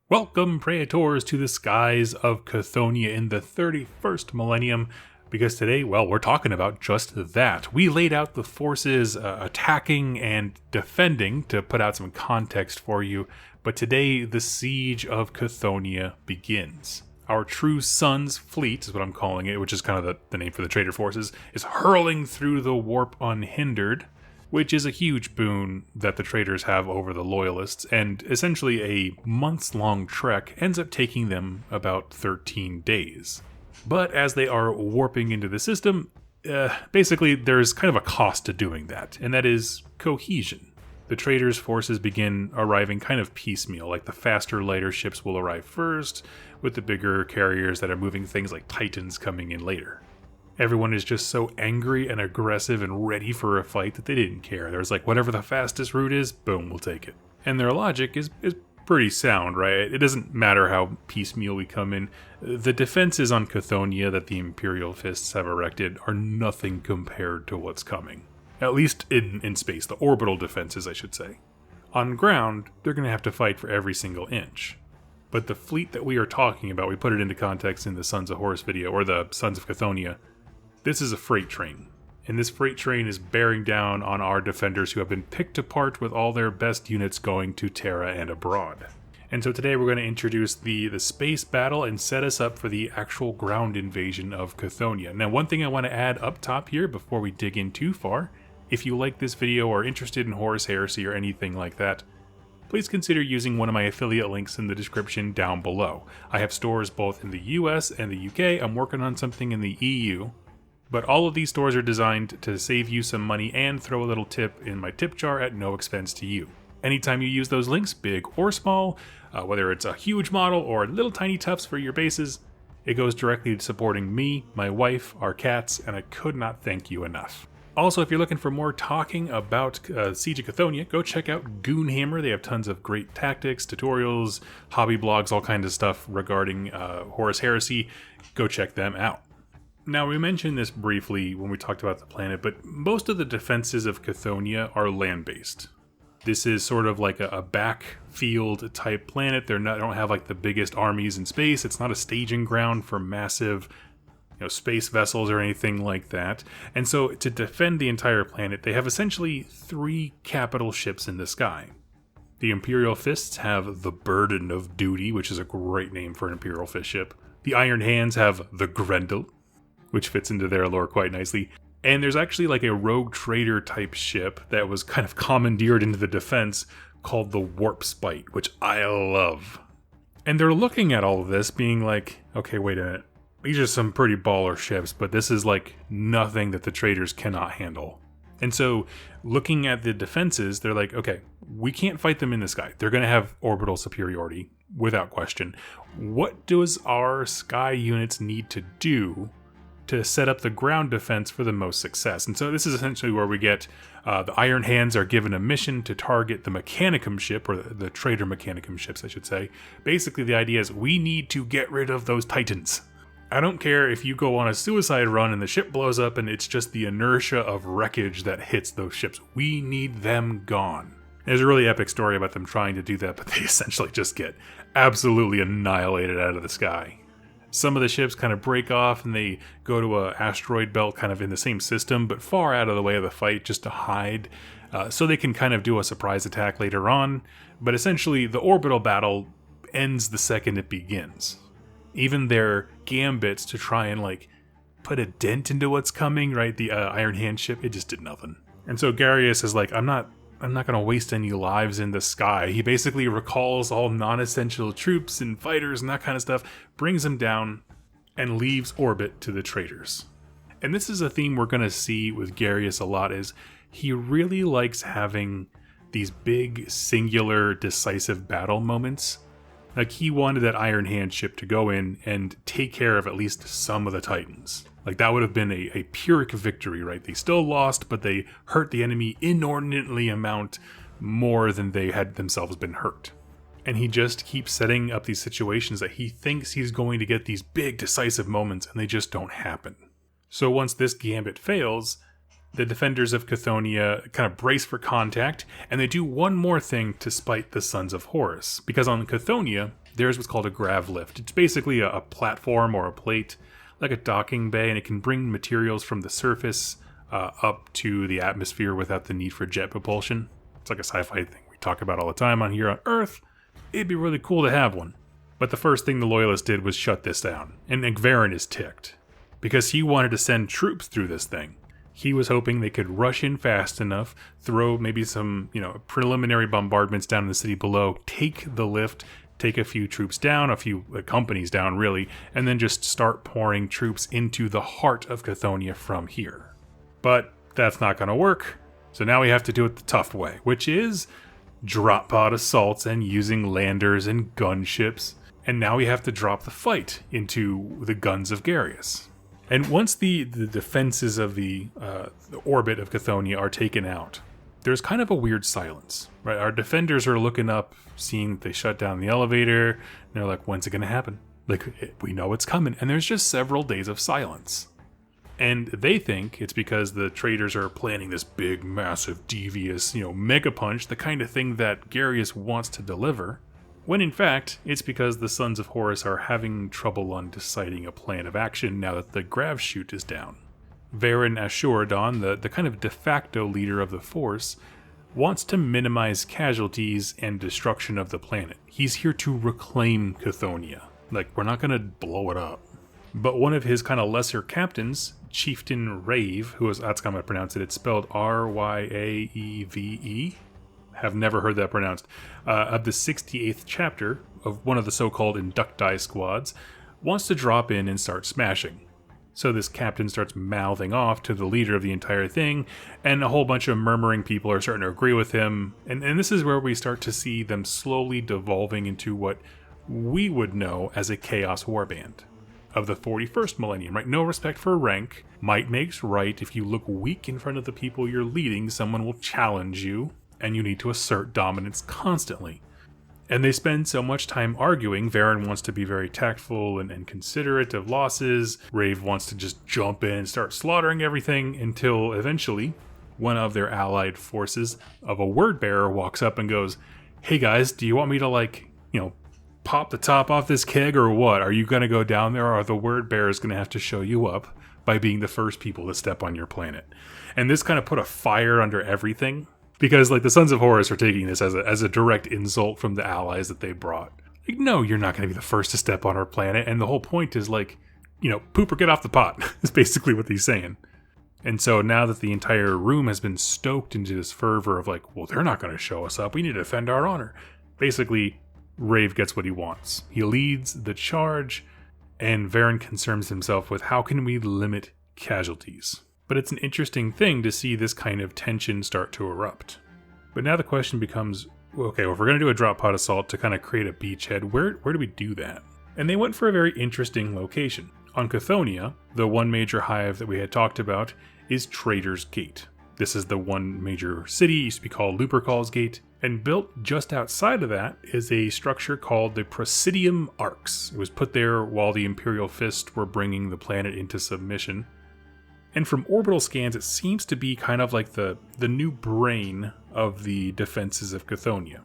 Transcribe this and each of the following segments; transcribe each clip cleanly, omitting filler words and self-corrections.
Welcome, Praetors, to the skies of Cthonia in the 31st millennium, because today, well, we're talking about just that. We laid out the forces attacking and defending to put out some context for you, but today the siege of Cthonia begins. Our True Sons fleet, is what I'm calling it, which is kind of the name for the traitor forces, is hurling through the warp unhindered, which is a huge boon that the traitors have over the Loyalists, and essentially a months-long trek ends up taking them about 13 days. But as they are warping into the system, basically there's kind of a cost to doing that, and that is cohesion. The traitors' forces begin arriving kind of piecemeal, like the faster, lighter ships will arrive first, with the bigger carriers that are moving things like Titans coming in later. Everyone is just so angry and aggressive and ready for a fight that they didn't care. There's like, whatever the fastest route is, boom, we'll take it. And their logic is pretty sound, right? It doesn't matter how piecemeal we come in. The defenses on Cthonia that the Imperial Fists have erected are nothing compared to what's coming. At least in space, the orbital defenses, I should say. On ground, they're going to have to fight for every single inch. But the fleet that we are talking about, we put it into context in the Sons of Horus video, or the Sons of Cthonia. This is a freight train, and this freight train is bearing down on our defenders who have been picked apart with all their best units going to Terra and abroad. And so today we're going to introduce the space battle and set us up for the actual ground invasion of Cthonia. Now, one thing I want to add up top here before we dig in too far, if you like this video or are interested in Horus Heresy or anything like that, please consider using one of my affiliate links in the description down below. I have stores both in the US and the UK. I'm working on something in the EU. But all of these stores are designed to save you some money and throw a little tip in my tip jar at no expense to you. Anytime you use those links, big or small, whether it's a huge model or little tiny tufts for your bases, it goes directly to supporting me, my wife, our cats, and I could not thank you enough. Also, if you're looking for more talking about Siege of Cthonia, go check out Goonhammer. They have tons of great tactics, tutorials, hobby blogs, all kinds of stuff regarding Horus Heresy. Go check them out. Now, we mentioned this briefly when we talked about the planet, but most of the defenses of Cthonia are land-based. This is sort of like a backfield type planet. They don't have like the biggest armies in space. It's not a staging ground for massive, space vessels or anything like that. And so to defend the entire planet, they have essentially 3 capital ships in the sky. The Imperial Fists have the Burden of Duty, which is a great name for an Imperial Fist ship. The Iron Hands have the Grendel, which fits into their lore quite nicely. And there's actually like a rogue trader type ship that was kind of commandeered into the defense called the Warp Spite, which I love. And they're looking at all of this being like, okay, wait a minute. These are some pretty baller ships, but this is like nothing that the traders cannot handle. And so looking at the defenses, they're like, okay, we can't fight them in the sky. They're going to have orbital superiority without question. What does our sky units need to do to set up the ground defense for the most success? And so this is essentially where we get the Iron Hands are given a mission to target the Mechanicum ship, or the Traitor Mechanicum ships, I should say. Basically, the idea is we need to get rid of those Titans. I don't care if you go on a suicide run and the ship blows up and it's just the inertia of wreckage that hits those ships. We need them gone. There's a really epic story about them trying to do that, but they essentially just get absolutely annihilated out of the sky. Some of the ships kind of break off and they go to an asteroid belt kind of in the same system, but far out of the way of the fight just to hide, so they can kind of do a surprise attack later on. But essentially, the Orbital Battle ends the second it begins. Even their gambits to try and like put a dent into what's coming, right? The Iron Hand ship, it just did nothing. And so Garius is like, I'm not going to waste any lives in the sky. He basically recalls all non-essential troops and fighters and that kind of stuff, brings them down, and leaves orbit to the traitors. And this is a theme we're going to see with Garius a lot, is he really likes having these big, singular, decisive battle moments. Like, he wanted that Iron Hand ship to go in and take care of at least some of the Titans. Like, that would have been a Pyrrhic victory, right? They still lost, but they hurt the enemy inordinately amount more than they had themselves been hurt. And he just keeps setting up these situations that he thinks he's going to get these big decisive moments, and they just don't happen. So once this gambit fails, The defenders of Cthonia kind of brace for contact, and they do one more thing to spite the Sons of Horus. Because on Cthonia, there's what's called a grav lift. It's basically a platform or a plate, like a docking bay, and it can bring materials from the surface up to the atmosphere without the need for jet propulsion. It's like a sci-fi thing we talk about all the time on here on Earth. It'd be really cool to have one. But the first thing the Loyalists did was shut this down, and Varen is ticked, because he wanted to send troops through this thing. He was hoping they could rush in fast enough, throw maybe some, preliminary bombardments down in the city below, take the lift, take a few troops down, a few companies down really, and then just start pouring troops into the heart of Cthonia from here. But that's not going to work, so now we have to do it the tough way, which is drop pod assaults and using landers and gunships, and now we have to drop the fight into the guns of Garius. And once the defenses of the orbit of Cthonia are taken out, there's kind of a weird silence, right? Our defenders are looking up, seeing that they shut down the elevator, and they're like, when's it going to happen? Like, we know it's coming. And there's just several days of silence. And they think it's because the traitors are planning this big, massive, devious, mega punch, the kind of thing that Garius wants to deliver. When in fact, it's because the Sons of Horus are having trouble on deciding a plan of action now that the grav chute is down. Varen Ashuradon, the kind of de facto leader of the Force, wants to minimize casualties and destruction of the planet. He's here to reclaim Cthonia. Like, we're not going to blow it up. But one of his kind of lesser captains, Chieftain Rave, that's how I'm going to pronounce it, it's spelled Ryaeve, have never heard that pronounced, of the 68th chapter of one of the so-called Inducti squads, wants to drop in and start smashing. So this captain starts mouthing off to the leader of the entire thing, and a whole bunch of murmuring people are starting to agree with him, and this is where we start to see them slowly devolving into what we would know as a Chaos Warband of the 41st millennium, right? No respect for rank, might makes right. If you look weak in front of the people you're leading, someone will challenge you, and you need to assert dominance constantly. And they spend so much time arguing. Varen wants to be very tactful and considerate of losses. Rave wants to just jump in and start slaughtering everything until eventually one of their allied forces of a word bearer walks up and goes, hey guys, do you want me to pop the top off this keg or what? Are you going to go down there, or are the word bearers going to have to show you up by being the first people to step on your planet? And this kind of put a fire under everything. Because, the Sons of Horus are taking this as a direct insult from the allies that they brought. No, you're not going to be the first to step on our planet. And the whole point is, poop or get off the pot, is basically what he's saying. And so now that the entire room has been stoked into this fervor of, well, they're not going to show us up. We need to defend our honor. Basically, Rave gets what he wants. He leads the charge, and Varen concerns himself with how can we limit casualties. But it's an interesting thing to see this kind of tension start to erupt. But now the question becomes, okay, well, if we're going to do a drop pod assault to kind of create a beachhead, where do we do that? And they went for a very interesting location. On Cthonia, the one major hive that we had talked about is Trader's Gate. This is the one major city, used to be called Lupercal's Gate, and built just outside of that is a structure called the Presidium Arx. It was put there while the Imperial Fist were bringing the planet into submission. And from orbital scans, it seems to be kind of like the new brain of the defenses of Cthonia.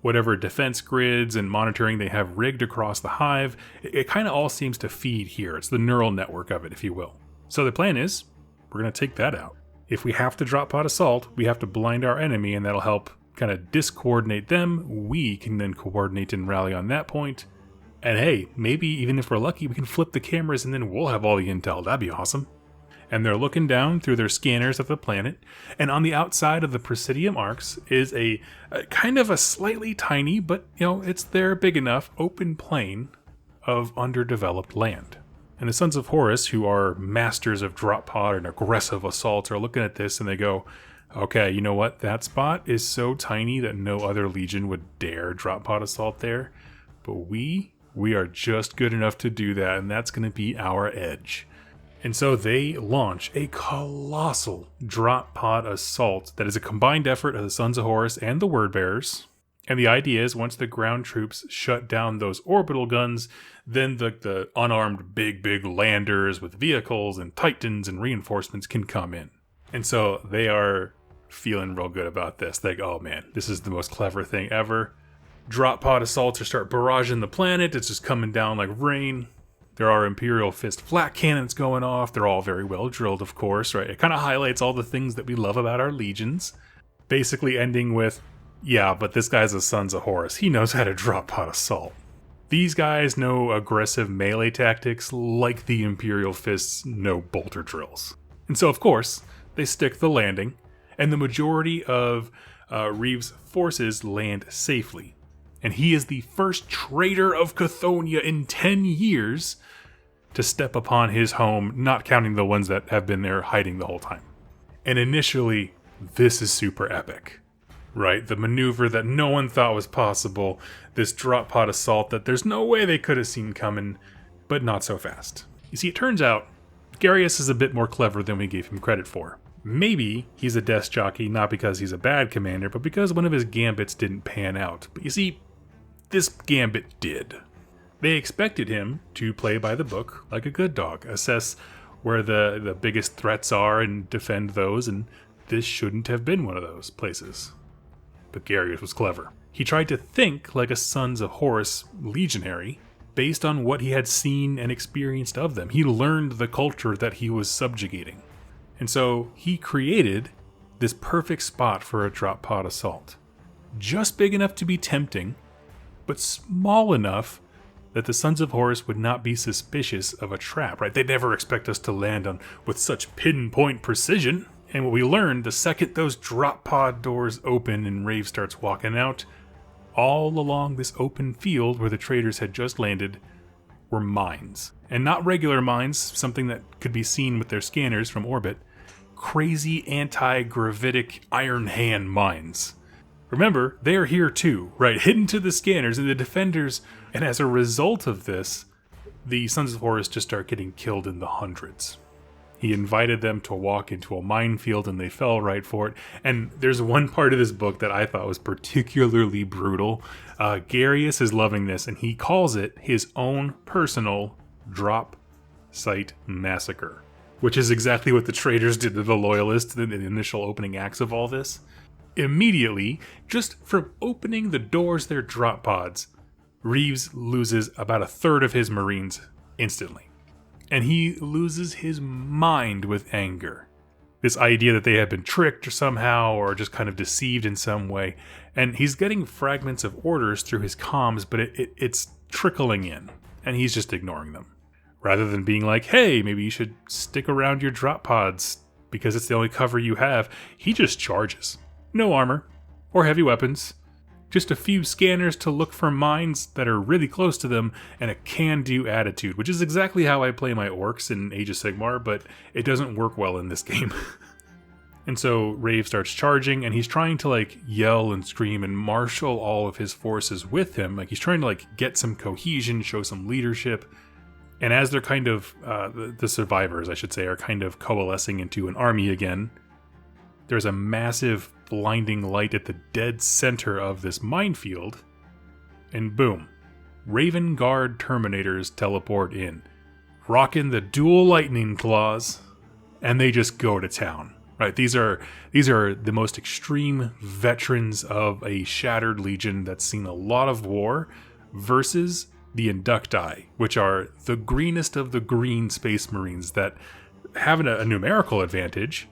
Whatever defense grids and monitoring they have rigged across the hive, it kind of all seems to feed here. It's the neural network of it, if you will. So the plan is, we're going to take that out. If we have to drop pod assault, we have to blind our enemy, and that'll help kind of discoordinate them. We can then coordinate and rally on that point. And hey, maybe even if we're lucky, we can flip the cameras and then we'll have all the intel. That'd be awesome. And they're looking down through their scanners at the planet, and on the outside of the Presidium Arx is a kind of a slightly tiny, but it's there big enough, open plain of underdeveloped land. And the Sons of Horus, who are masters of drop pod and aggressive assaults, are looking at this and they go, okay, you know what? That spot is so tiny that no other legion would dare drop pod assault there. But we are just good enough to do that, and that's going to be our edge. And so they launch a colossal drop pod assault that is a combined effort of the Sons of Horus and the Word Bearers. And the idea is once the ground troops shut down those orbital guns, then the unarmed big landers with vehicles and titans and reinforcements can come in. And so they are feeling real good about this. Like, oh man, this is the most clever thing ever. Drop pod assaults are start barraging the planet. It's just coming down like rain. There are Imperial Fist flak cannons going off. They're all very well drilled, of course, right? It kind of highlights all the things that we love about our legions. Basically ending with, yeah, but this guy's the Sons of Horus. He knows how to drop pod assault. These guys know aggressive melee tactics like the Imperial Fists know bolter drills. And so, of course, they stick the landing, and the majority of Reeves' forces land safely. And he is the first traitor of Cthonia in 10 years to step upon his home, not counting the ones that have been there hiding the whole time. And initially, this is super epic, right? The maneuver that no one thought was possible, this drop pod assault that there's no way they could have seen coming, but not so fast. You see, it turns out, Garius is a bit more clever than we gave him credit for. Maybe he's a desk jockey not because he's a bad commander, but because one of his gambits didn't pan out. But you see, this gambit did. They expected him to play by the book like a good dog, assess where the biggest threats are and defend those, and this shouldn't have been one of those places. But Garius was clever. He tried to think like a Sons of Horus legionary based on what he had seen and experienced of them. He learned the culture that he was subjugating. And so he created this perfect spot for a drop pod assault. Just big enough to be tempting, but small enough that the Sons of Horus would not be suspicious of a trap, right? They'd never expect us to land on with such pinpoint precision. And what we learned, the second those drop pod doors open and Rave starts walking out, all along this open field where the traders had just landed were mines. And not regular mines, something that could be seen with their scanners from orbit. Crazy anti-gravitic iron hand mines. Remember, they're here too, right? Hidden to the scanners and the defenders. And as a result of this, the Sons of Horus just start getting killed in the hundreds. He invited them to walk into a minefield and they fell right for it. And there's one part of this book that I thought was particularly brutal. Garius is loving this and he calls it his own personal drop site massacre, which is exactly what the traitors did to the Loyalists in the initial opening acts of all this. Immediately, just from opening the doors their drop pods, Reeves loses about a third of his Marines instantly. And he loses his mind with anger. This idea that they have been tricked or somehow, or just kind of deceived in some way. And he's getting fragments of orders through his comms, but it's trickling in, and he's just ignoring them. Rather than being like, hey, maybe you should stick around your drop pods because it's the only cover you have, he just charges. No armor, or heavy weapons, just a few scanners to look for mines that are really close to them, and a can-do attitude, which is exactly how I play my orcs in Age of Sigmar, but it doesn't work well in this game. And so Rave starts charging, and he's trying to yell and scream and marshal all of his forces with him. He's trying to get some cohesion, show some leadership. And as they're kind of, the survivors, I should say, are kind of coalescing into an army again, there's a massive blinding light at the dead center of this minefield, and boom, Raven Guard Terminators teleport in, rocking the dual lightning claws, and they just go to town. Right? These are the most extreme veterans of a shattered legion that's seen a lot of war, versus the Inducti, which are the greenest of the green Space Marines that have a numerical advantage,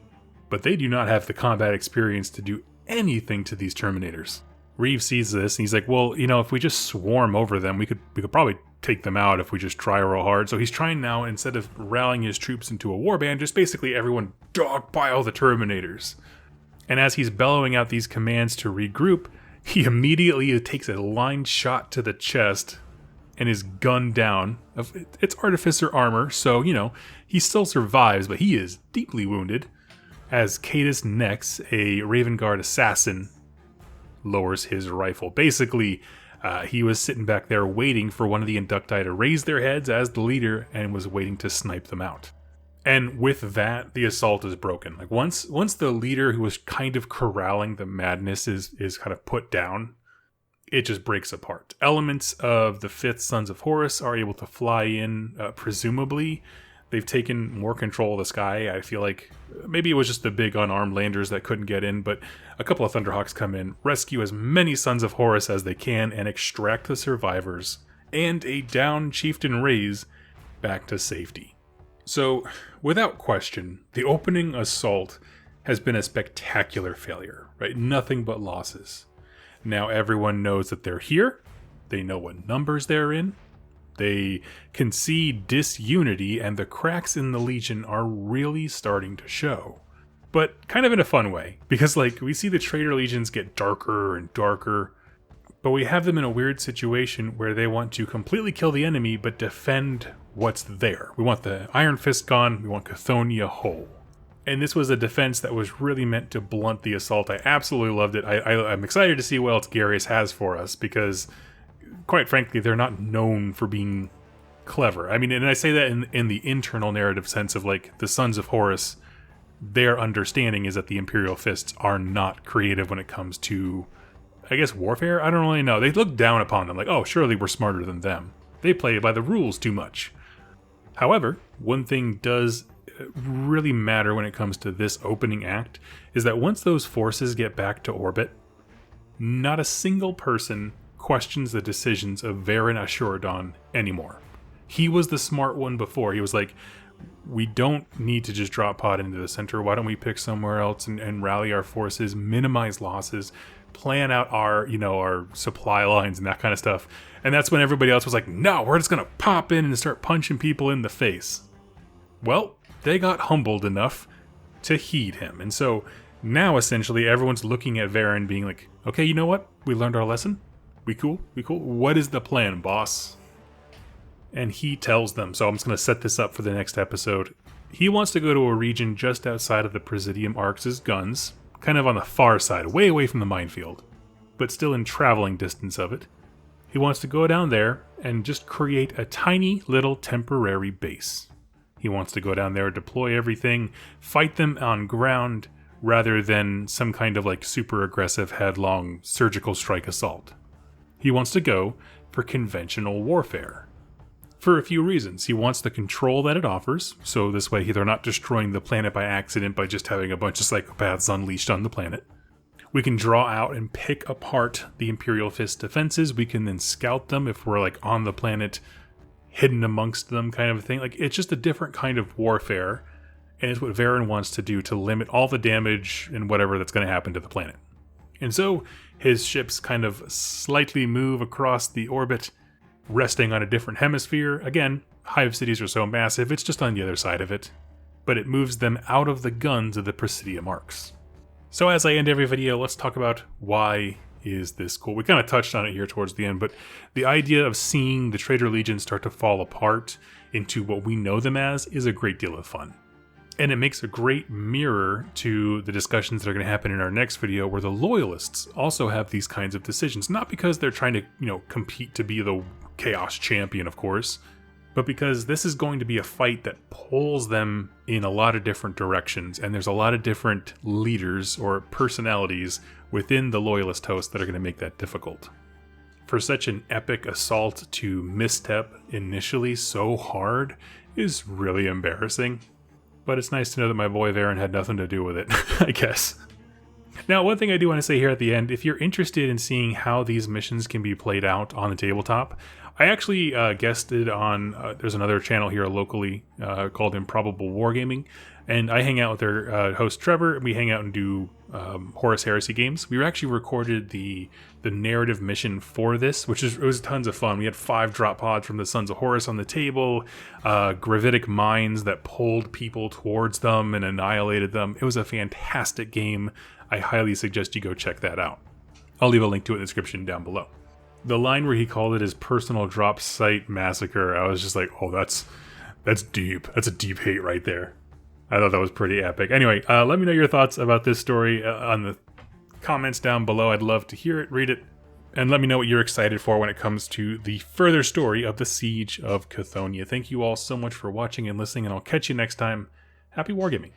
but they do not have the combat experience to do anything to these Terminators. Reeves sees this and he's like, well, if we just swarm over them, we could probably take them out if we just try real hard. So he's trying now, instead of rallying his troops into a warband, just basically everyone dogpile the Terminators. And as he's bellowing out these commands to regroup, he immediately takes a line shot to the chest and is gunned down. It's artificer armor, so, he still survives, but he is deeply wounded. As Catus Nex, a Raven Guard assassin, lowers his rifle. Basically, he was sitting back there waiting for one of the Inducti to raise their heads as the leader and was waiting to snipe them out. And with that, the assault is broken. Once the leader who was kind of corralling the madness is kind of put down, it just breaks apart. Elements of the 5th Sons of Horus are able to fly in, presumably. They've taken more control of the sky. I feel like maybe it was just the big unarmed landers that couldn't get in, but a couple of Thunderhawks come in, rescue as many Sons of Horus as they can, and extract the survivors and a downed Chieftain Raise back to safety. So, without question, the opening assault has been a spectacular failure, right? Nothing but losses. Now everyone knows that they're here. They know what numbers they're in. They can see disunity, and the cracks in the Legion are really starting to show. But kind of in a fun way, because we see the Traitor Legions get darker and darker, but we have them in a weird situation where they want to completely kill the enemy, but defend what's there. We want the Iron Fist gone, we want Cthonia whole. And this was a defense that was really meant to blunt the assault. I absolutely loved it. I'm excited to see what else Garrus has for us, because quite frankly, they're not known for being clever. I mean, and I say that in the internal narrative sense of the Sons of Horus, their understanding is that the Imperial Fists are not creative when it comes to, I guess, warfare? I don't really know. They look down upon them oh, surely we're smarter than them. They play by the rules too much. However, one thing does really matter when it comes to this opening act is that once those forces get back to orbit, not a single person questions the decisions of Varen Ashuradan anymore. He was the smart one before. He was like, we don't need to just drop pod into the center. Why don't we pick somewhere else and rally our forces, minimize losses, plan out our supply lines and that kind of stuff. And that's when everybody else was like, no, we're just going to pop in and start punching people in the face. Well, they got humbled enough to heed him. And so now essentially everyone's looking at Varen being like, okay, you know what? We learned our lesson. We cool? What is the plan, boss? And he tells them, so I'm just going to set this up for the next episode. He wants to go to a region just outside of the Presidium Arcs' guns, kind of on the far side, way away from the minefield, but still in traveling distance of it. He wants to go down there and just create a tiny little temporary base. He wants to go down there, deploy everything, fight them on ground, rather than some kind of super aggressive, headlong, surgical strike assault. He wants to go for conventional warfare. For a few reasons. He wants the control that it offers, so this way they're not destroying the planet by accident by just having a bunch of psychopaths unleashed on the planet. We can draw out and pick apart the Imperial Fist defenses. We can then scout them if we're on the planet, hidden amongst them kind of a thing. It's just a different kind of warfare, and it's what Varen wants to do to limit all the damage and whatever that's going to happen to the planet. And so his ships kind of slightly move across the orbit, resting on a different hemisphere. Again, hive cities are so massive, it's just on the other side of it. But it moves them out of the guns of the Presidium Arcs. So as I end every video, let's talk about why is this cool. We kind of touched on it here towards the end, but the idea of seeing the Traitor Legion start to fall apart into what we know them as is a great deal of fun. And it makes a great mirror to the discussions that are going to happen in our next video, where the Loyalists also have these kinds of decisions. Not because they're trying to, compete to be the Chaos Champion, of course, but because this is going to be a fight that pulls them in a lot of different directions, and there's a lot of different leaders or personalities within the Loyalist host that are going to make that difficult. For such an epic assault to misstep initially so hard is really embarrassing. But it's nice to know that my boy Varen had nothing to do with it, I guess. Now, one thing I do want to say here at the end, if you're interested in seeing how these missions can be played out on the tabletop, I actually guested on, there's another channel here locally called Improbable Wargaming, and I hang out with their host Trevor, and we hang out and do Horus Heresy games. We actually recorded the narrative mission for this, it was tons of fun. We had 5 drop pods from the Sons of Horus on the table, gravitic mines that pulled people towards them and annihilated them. It was a fantastic game. I highly suggest you go check that out. I'll leave a link to it in the description down below. The line where he called it his personal drop site massacre, I was just like, oh, that's deep. That's a deep hate right there. I thought that was pretty epic. Anyway, let me know your thoughts about this story on the comments down below. I'd love to hear it, read it, and let me know what you're excited for when it comes to the further story of the Siege of Cthonia. Thank you all so much for watching and listening, and I'll catch you next time. Happy wargaming.